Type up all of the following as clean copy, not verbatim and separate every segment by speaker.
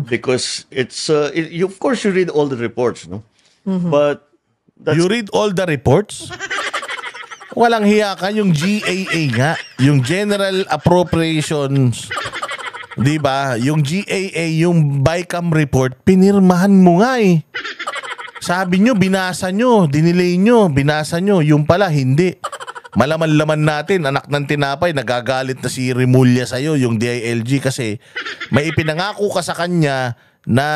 Speaker 1: Because of course, you read all the reports, no? But that's
Speaker 2: You read all the reports? Walang hiya ka, yung GAA nga, yung General Appropriations, di ba? Yung GAA, yung BICAM report, pinirmahan mo nga eh. Sabi nyo, binasa nyo, dinilay nyo, binasa nyo, yung pala, hindi. Malaman-laman natin, anak ng tinapay, nagagalit na si Remulla sa'yo, yung DILG, kasi may ipinangako ka sa kanya na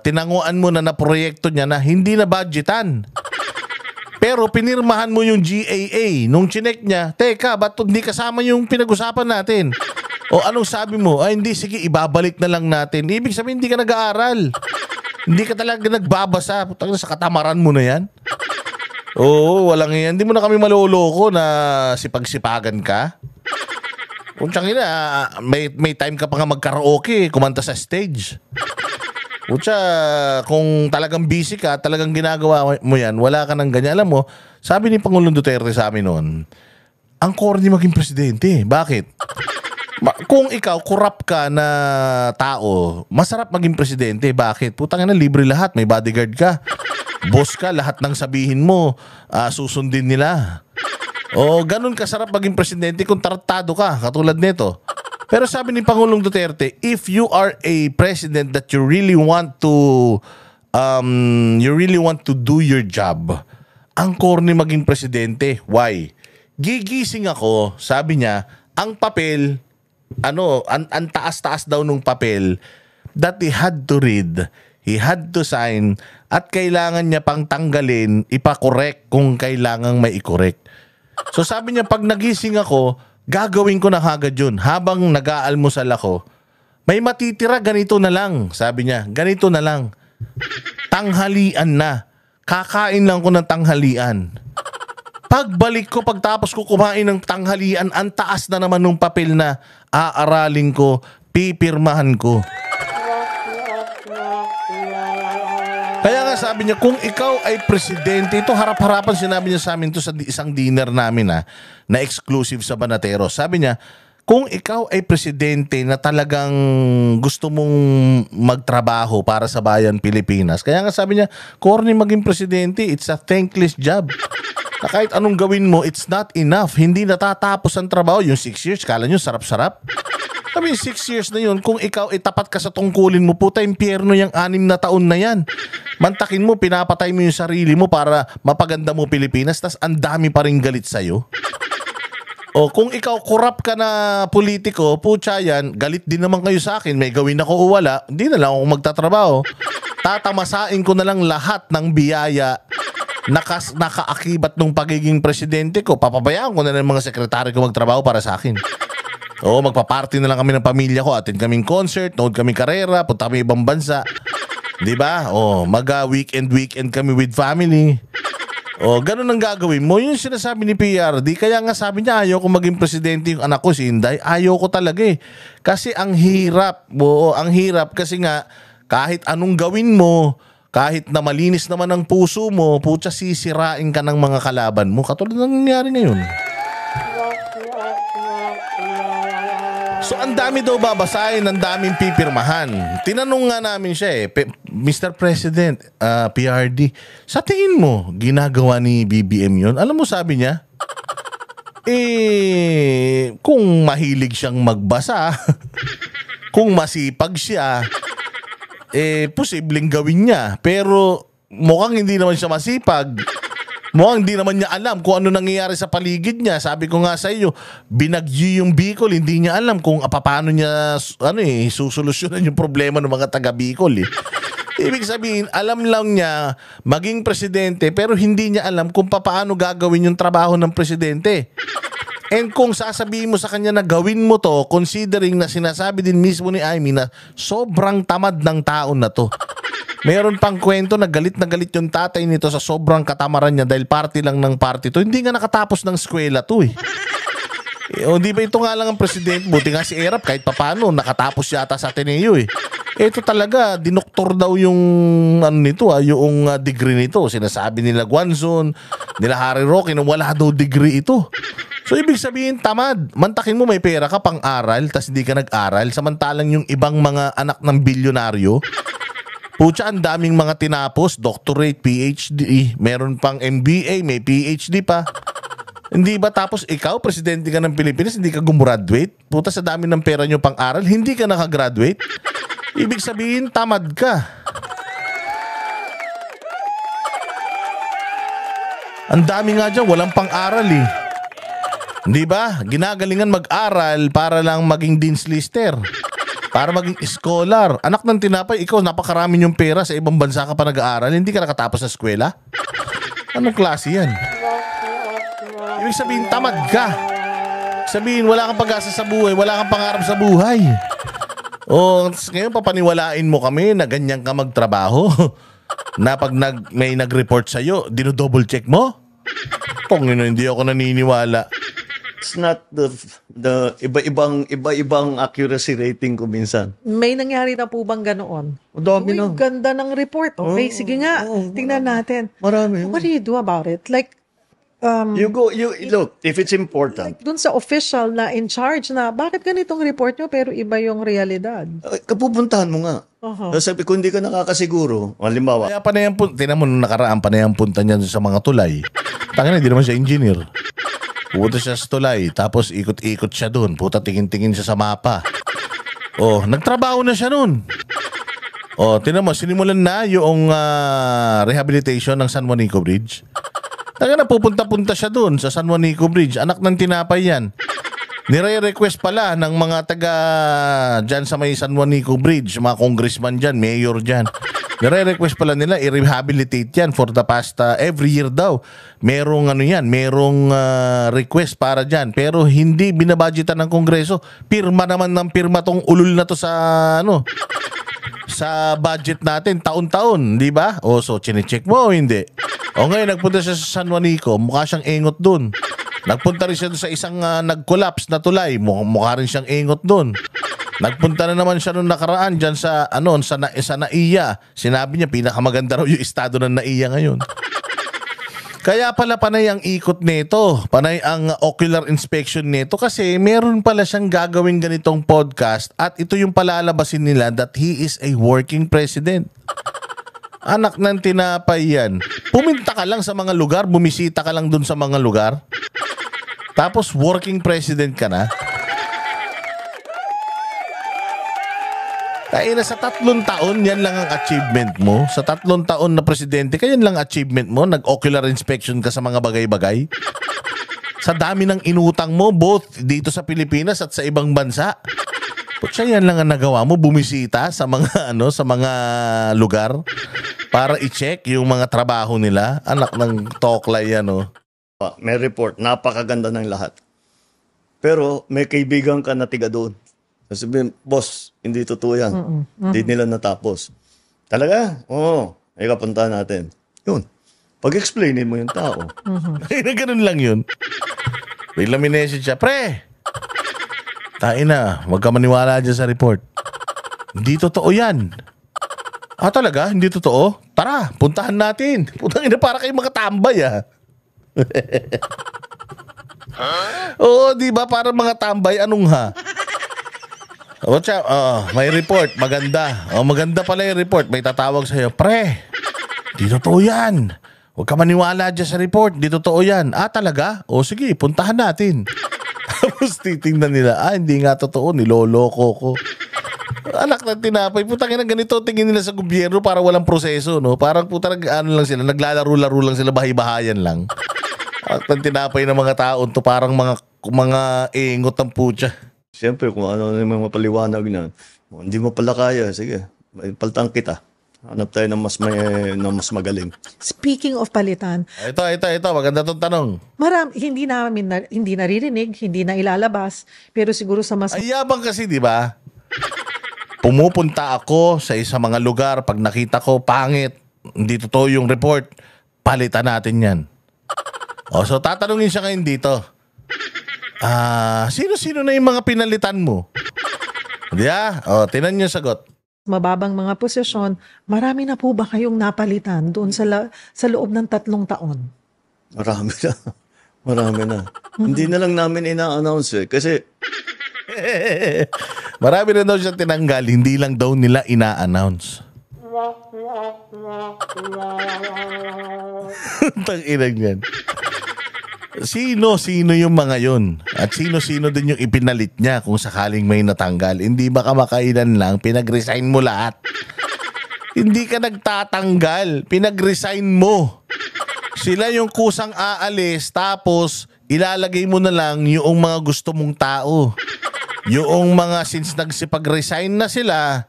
Speaker 2: tinanguan mo na proyekto niya na hindi na budgetan. Pero pinirmahan mo yung GAA. Nung chinek niya, teka, ba't hindi kasama yung pinag-usapan natin? O anong sabi mo? Ay hindi, sige, ibabalik na lang natin. Ibig sabihin, hindi ka nag-aaral. Hindi ka talaga nagbabasa. Putang sa katamaran mo na yan. Oo, walang yan. Hindi mo na kami maloloko na sipag-sipagan ka. Kung ina, may time ka pa nga mag-karaoke, kumanta sa stage. Utsa, kung talagang busy ka, talagang ginagawa mo yan, wala ka ng ganyan. Alam mo, sabi ni Pangulong Duterte sa amin noon, ang corny maging presidente. Bakit? Kung ikaw, corrupt ka na tao, masarap maging presidente. Bakit? Putang ina, libre lahat. May bodyguard ka. Boss ka, lahat ng sabihin mo, susundin nila. O, ganun kasarap maging presidente kung tartado ka, katulad nito. Pero sabi ni Pangulong Duterte, if you are a president that you really want to do your job, ang corny maging presidente. Why? Gigising ako, sabi niya, ang papel, ang taas-taas daw nung papel that he had to read, he had to sign, at kailangan niya pang tanggalin, ipakorek kung kailangang may ikorek. So sabi niya, pag nagising ako, gagawin ko na agad yun. Habang nag-aalmusal ako, may matitira, ganito na lang. Sabi niya, ganito na lang. Tanghalian na. Kakain lang ko ng tanghalian. Pagbalik ko, pagtapos ko kumain ng tanghalian, ang taas na naman ng papel na aaralin ko, pipirmahan ko. Kaya nga sabi niya, kung ikaw ay presidente, ito harap-harapan sinabi niya sa amin to sa isang dinner namin na exclusive sa Banatero. Sabi niya, kung ikaw ay presidente na talagang gusto mong magtrabaho para sa bayan Pilipinas, kaya nga sabi niya, corny maging presidente, it's a thankless job. Na kahit anong gawin mo, it's not enough. Hindi natatapos ang trabaho. Yung 6 years, kala nyo sarap-sarap? Sabi, 6 years na yun, kung ikaw ay tapat ka sa tungkulin mo, puta, impyerno yung 6 na taon na yan. Mantakin mo, pinapatay mo yung sarili mo para mapaganda mo Pilipinas, tas ang dami pa rin galit sa'yo. O kung ikaw corrupt ka na politiko, putya yan, galit din naman kayo sa akin, may gawin ako o wala, hindi na lang ako magtatrabaho. Tatamasain ko na lang lahat ng biyaya nakaakibat nung pagiging presidente ko. Papabayaan ko na lang mga sekretary ko magtrabaho para sa akin. Oo, magpa-party na lang kami ng pamilya ko, attend kaming concert, nood kaming karera, punta kami ibang bansa. 'Di ba? Oh, weekend kami with family. Oh, ganun ang gagawin mo. Yung sinasabi ni PRD, kaya nga sabi niya ayaw ko maging presidente yung anak ko si Inday. Ayaw ko talaga eh. Kasi ang hirap. Oo, ang hirap kasi nga kahit anong gawin mo, kahit na malinis naman ang puso mo, putya sisirain ka ng mga kalaban mo. Katulad ng nangyari ngayon. So, ang dami daw babasahin, ang daming pipirmahan. Tinanong nga namin siya Mr. President, PRD, sa tingin mo, ginagawa ni BBM yun? Alam mo, sabi niya, kung mahilig siyang magbasa, kung masipag siya, posibleng gawin niya. Pero mukhang hindi naman siya masipag. Mukhang hindi naman niya alam kung ano nangyayari sa paligid niya. Sabi ko nga sa iyo, binagyo yung Bicol, hindi niya alam kung paano niya susolusyonan yung problema ng mga taga Bicol eh. Ibig sabihin, alam lang niya maging presidente pero hindi niya alam kung paano gagawin yung trabaho ng presidente. And kung sasabihin mo sa kanya na gawin mo to, considering na sinasabi din mismo ni Amy na sobrang tamad ng taon na to. Meron pang kwento na galit yung tatay nito sa sobrang katamaran niya dahil party lang ng party to. Hindi nga nakatapos ng eskwela to eh. O di ba ito nga lang ang presidente, buti nga si Erap kahit papano nakatapos yata sa Ateneo eh. Ito talaga, dinoktor daw yung yung degree nito. Sinasabi nila Guanzon, nila Harry Roque na wala daw degree ito. So, ibig sabihin, tamad. Mantakin mo may pera ka pang-aral, tas hindi ka nag-aral. Samantalang yung ibang mga anak ng bilyonaryo, putya, ang daming mga tinapos, doctorate, PhD, meron pang MBA, may PhD pa. Hindi ba tapos ikaw, presidente ka ng Pilipinas, hindi ka gumraduate? Puta, sa dami ng pera nyo pang-aral, hindi ka nakagraduate? Ibig sabihin, tamad ka. Ang dami nga dyan, walang pang-aral eh. Hindi ba? Ginagalingan mag-aral para lang maging dean's lister. Para maging scholar. Anak ng tinapay, ikaw napakarami yung pera sa ibang bansa ka pa nag-aaral, hindi ka nakatapos sa eskwela? Anong klase yan? Ibig sabihin, tamad ka. Sabihin, wala kang pag-asa sa buhay, wala kang pangarap sa buhay. O, ngayon papaniwalain mo kami na ganyan ka magtrabaho? Na pag may nag-report sa'yo, dino-double check mo? Pongino, hindi ako naniniwala.
Speaker 1: It's not the iba-ibang accuracy rating ko minsan.
Speaker 3: May nangyari na po bang ganoon?
Speaker 1: Ang dami
Speaker 3: Uy,
Speaker 1: na.
Speaker 3: ganda ng report. Okay, sige nga. Tingnan natin.
Speaker 1: Marami.
Speaker 3: What do you do about it? Like,
Speaker 1: You look, if it's important,
Speaker 3: dun sa official na in charge na, bakit ganitong report nyo pero iba yung realidad?
Speaker 1: kapupuntahan mo nga. Sabi, kung hindi ka nakakasiguro, halimbawa,
Speaker 2: Kaya panayang punta, tinan mo nung nakaraan, panayang punta niya sa mga tulay. Tangina, hindi naman siya engineer. Pupunta siya sa tulay, tapos ikot-ikot siya dun. Puta, tingin-tingin siya sa mapa. Oh, nagtrabaho na siya nun. Oh, tinan mo, sinimulan na yung rehabilitation ng San Juanico Bridge. Tangina, pupunta-punta siya dun sa San Juanico Bridge. Anak ng tinapay yan. Nire-request pala ng mga taga dyan sa may San Juanico Bridge, mga congressman dyan, mayor dyan. Nire-request pala nila i-rehabilitate yan for the past every year daw. Merong merong request para dyan. Pero hindi binabudgetan ng Kongreso. Pirma naman ng pirma tong ulul na to sa sa budget natin taon-taon, di ba? O so chine-check mo o hindi? O ngayon nagpunta siya sa San Juanico, mukha siyang engot dun. Nagpunta rin siya sa isang nag-collapse na tulay, mukha rin siyang engot dun. Nagpunta na naman siya nung nakaraan dyan sa NAIA. Sinabi niya pinakamaganda raw yung estado ng NAIA ngayon. Kaya pala panay ang ikot nito, panay ang ocular inspection nito kasi meron pala siyang gagawin ganitong podcast at ito yung palalabasin nila that he is a working president. Anak ng tinapay yan. Pumunta ka lang sa mga lugar, bumisita ka lang dun sa mga lugar. Tapos working president ka na. Kaya na sa 3 taon, yan lang ang achievement mo. Sa 3 taon na presidente, kaya yan lang achievement mo. Nag-ocular inspection ka sa mga bagay-bagay. Sa dami ng inutang mo, both dito sa Pilipinas at sa ibang bansa. Putya, yan lang ang nagawa mo, bumisita sa mga sa mga lugar para i-check yung mga trabaho nila. Anak ng toklay yan,
Speaker 1: may report, napakaganda ng lahat. Pero may kaibigan ka na tiga doon. Sabihin, boss, hindi totoo yan. Hindi nila natapos. Talaga? Oo. Ay kapunta natin. Yun. Pag-explainin mo yung tao.
Speaker 2: Ganun lang yun. Bigla minessage siya, pre! Tain na, huwag ka maniwala dyan sa report. Hindi totoo yan. Ah, talaga? Hindi totoo? Tara, puntahan natin. Putang ina, para kayong mga tambay, Oo, di ba? Para mga tambay, anong ha? Watch out. May report. Maganda. Maganda pala yung report. May tatawag sa'yo. Pre, di totoo yan. Huwag ka maniwala dyan sa report. Di totoo yan. Ah, talaga? O sige, puntahan natin. Tapos titingnan nila, hindi nga totoo. Niloloko ko. Anak ng tinapay. Putang ina, ganito tingin nila sa gobyerno para walang proseso, no? Parang putang lang sila. Naglalaro-laro lang sila. Bahay-bahayan lang. Anak ng tinapay ng mga taon to parang mga ingot ng putya.
Speaker 1: Siyempre, kung ano yung mapaliwanag na, hindi mo pala kaya, sige, paltang kita. Hanap tayo ng mas magaling.
Speaker 3: Speaking of palitan,
Speaker 2: Ito. Maganda tong tanong.
Speaker 3: hindi naririnig, hindi na ilalabas, pero siguro sa mas
Speaker 2: Ay, yabang kasi, di ba? Pumupunta ako sa isang mga lugar, pag nakita ko, pangit, hindi totoo yung report, palitan natin yan. So tatanungin siya ngayon dito. Sino-sino na yung mga pinalitan mo? Di ba? Tinan niyo sagot.
Speaker 3: mababang mga posisyon, marami na po ba kayong napalitan doon sa loob ng 3 taon?
Speaker 1: Marami na. Marami na. Hindi na lang namin ina-announce kasi
Speaker 2: Marami na daw siya tinanggal, hindi lang daw nila ina-announce. Tang-inang yan. Sino yung mga yun? At sino din yung ipinalit niya kung sakaling may natanggal? Hindi ba kamakailan lang, pinag-resign mo lahat? Hindi ka nagtatanggal, pinag-resign mo. Sila yung kusang aalis, tapos ilalagay mo na lang yung mga gusto mong tao. Yung mga since nagsipag-resign na sila,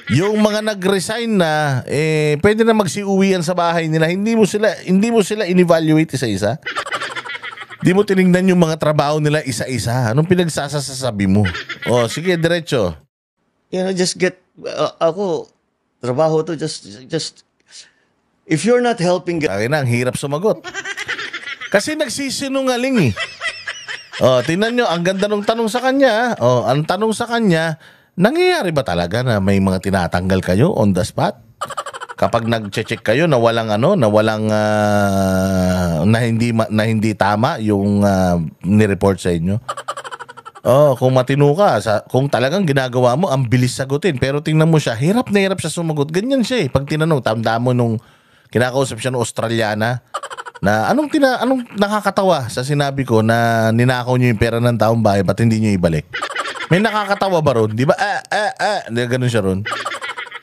Speaker 2: yung mga nag-resign na, pwede na magsiuwian sa bahay nila. Hindi mo sila in-evaluate isa-isa. Di mo tinignan yung mga trabaho nila isa-isa. Anong pinagsasasabi mo? O, sige, diretso.
Speaker 1: just get, ako, trabaho to, just, if you're not helping,
Speaker 2: Akin na, ang hirap sumagot. Kasi nagsisinungaling eh. O, tingnan nyo, ang ganda ng tanong sa kanya. O, ang tanong sa kanya, nangyayari ba talaga na may mga tinatanggal kayo on the spot? Kapag nag-check kayo na walang na hindi tama yung ni-report sa inyo. Oh, kung matino ka, kung talagang ginagawa mo, ang bilis sagutin. Pero tingnan mo siya, hirap na hirap siya sumagot. Ganyan siya eh. Pag tinanong, tanda mo nung kinakausap siya ng Australiana, na anong nakakatawa sa sinabi ko na ninakaw niyo yung pera ng taong bahay, ba't hindi niyo ibalik? May nakakatawa ba ron? Di ba? Ganun siya ron.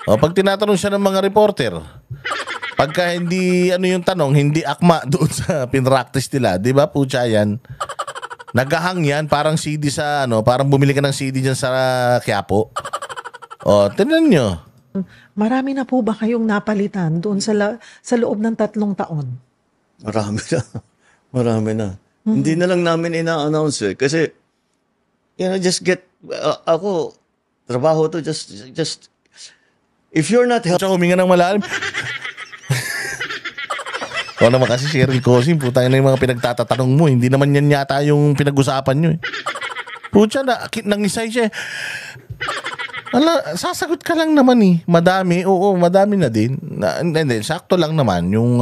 Speaker 2: O, pag tinatanong siya ng mga reporter, pagka hindi, yung tanong, hindi akma doon sa pinractice nila, di ba, pucha yan, nagahang yan, parang CD sa, parang bumili ka ng CD dyan sa Quiapo. O, tingnan nyo.
Speaker 3: Marami na po ba kayong napalitan doon sa loob ng 3 taon?
Speaker 1: marami na. Marami na. Hindi na lang namin ina-announce kasi, just get, ako, trabaho to, just, if you're not helping,
Speaker 2: Pucha, huminga ng malalim. O naman kasi si Cheryl Cosim, puta na yung mga pinagtatatanong mo. Hindi naman yan yata yung pinag-usapan nyo eh. Pucha, nangisay siya. Sasagot ka lang naman eh. Madami, oo, madami na din. Hindi, sakto lang naman. Yung,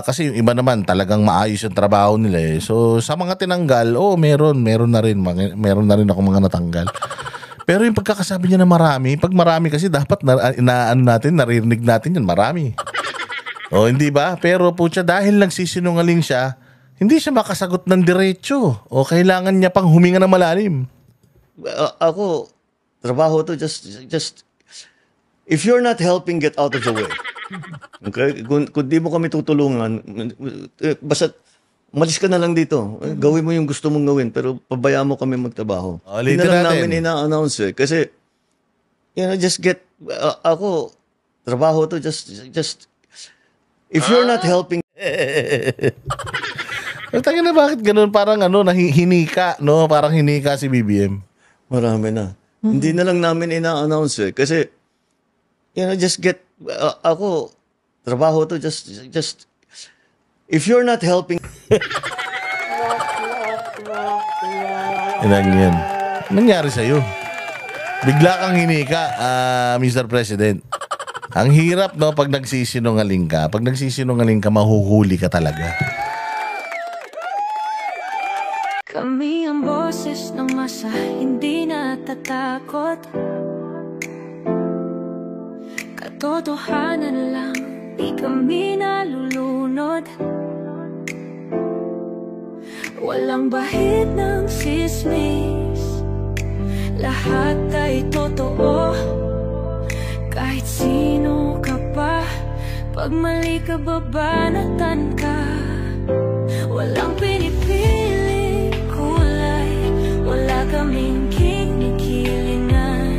Speaker 2: kasi yung iba naman talagang maayos yung trabaho nila eh. So, sa mga tinanggal, meron na rin. Meron na rin ako mga natanggal. Pero yung pagkakasabi niya na marami, pag marami kasi dapat naririnig natin yan, marami. O, hindi ba? Pero pucha, dahil nagsisinungaling siya, hindi siya makasagot ng diretso. O kailangan niya pang huminga ng malalim.
Speaker 1: ako, trabaho to, just, if you're not helping, get out of the way. Okay? Kung di mo kami tutulungan, basta, umalis ka na lang dito. Gawin mo yung gusto mong gawin, pero pabayaan mo kami magtrabaho. Hindi na lang namin ina-announce kasi, just get, ako, trabaho to, just, if you're not helping,
Speaker 2: Tangin na, bakit ganun? Parang hinika, no? Parang hinika si BBM.
Speaker 1: marami na. Hindi na lang namin ina-announce kasi, just get, ako, trabaho to, just, if you're not helping,
Speaker 2: Inang yan. Nangyari sa'yo. Bigla kang hinika, Mr. President. Ang hirap, no, pag nagsisinungaling ka. Pag nagsisinungaling ka, mahuhuli ka talaga.
Speaker 4: Kami ang boses ng masa, hindi natatakot. Katotohanan lang, di kami nalulunod. Walang bahid ng sismis, lahat ay totoo. Kahit sino ka pa, pag mali ka babanatan ka. Walang pinipili kulay, wala kaming kinikilingan.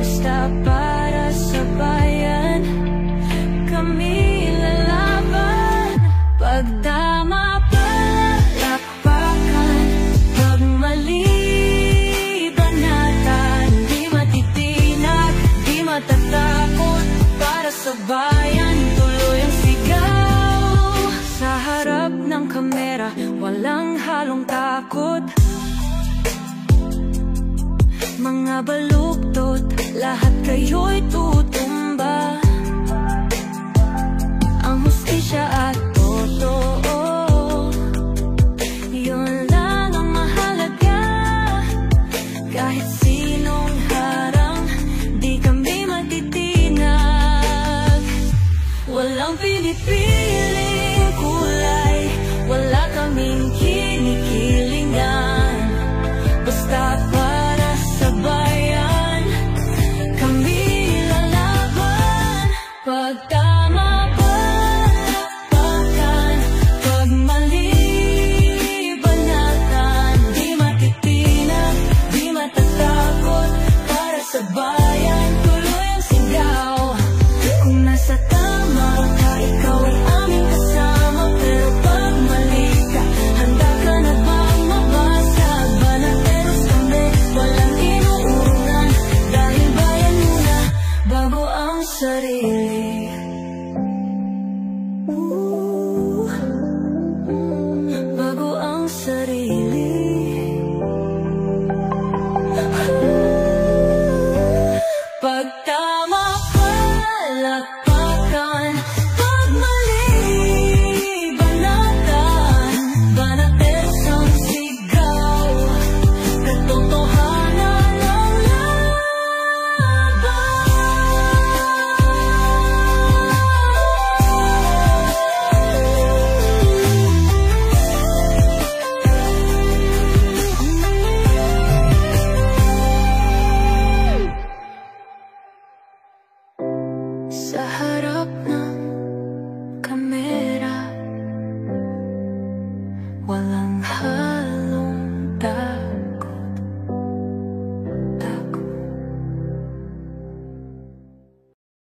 Speaker 4: Basta para sa bayan, kami lalaban. Pagdama palakpakan, pag mali banatan. Di matitinag, di matatakot, para sa bayan tuloy ang sigaw. Sa harap ng kamera, walang halong takot. Mga baluktot, lahat kayo'y tutumba. Ang hustisya at totoo, pinipiling kulay, wala kaming kinikilingan. Basta para sa bayan, kami lalaban. Pag tama palakpakan, pag mali banatan. Di matitinag, di matatakot, para sa bayan tuloy ang sigaw. Kung nasa tama ka, ikaw ay aming kasama. Pero pag mali ka, handa ka na bang mabasag? Banateros kami, walang inuurungan, dahil bayan muna bago ang sarili.